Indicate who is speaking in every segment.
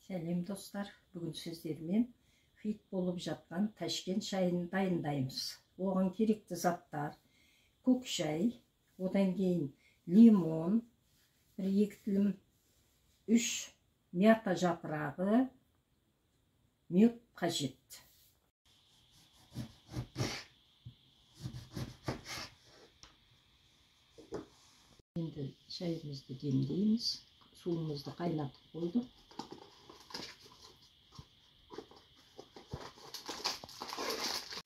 Speaker 1: Сәлем достар, бүгін сіздермен хит болып жатқан Ташкент шайын дайындаймыз. Оған керекті заттар: көк шай, одан кейін лимон, 1-2 тілім, 3 мята жапырағы, мед қажет. Енді шайымызды демлейміз. Суымызды қайнатып қойдық.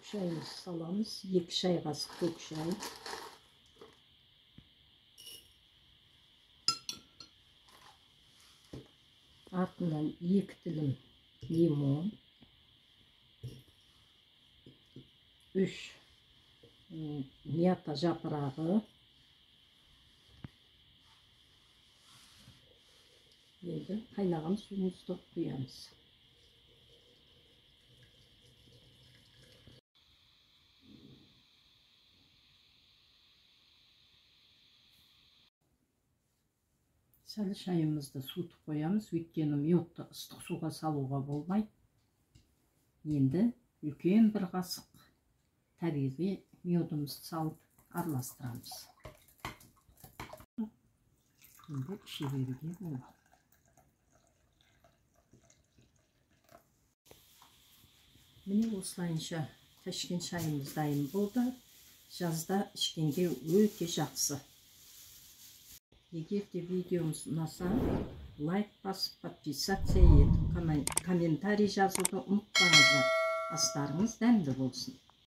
Speaker 1: Шайымызды саламыз. 2 шай қасық көк шай. Артынан 2 тілім лимон. 3 мята жапырағы. Енді қайнаған суымызды құямыз. Сәл шайымызды суытып қоямыз, өйткені медті ыстық суға салуға болмайды. Енді үлкен 1 қасық табиғи медімізді салып араластырамыз. Енді іше беруге болады. Міне осылайынша Ташкент шайымыз дайын болды. Жазда ішкенге өте жақсы. Егер де видеомыз ұнаса, лайк басып, подписация етіп, комментарий жазуды ұмытпаңыздар. Астарыңыз дәмді болсын.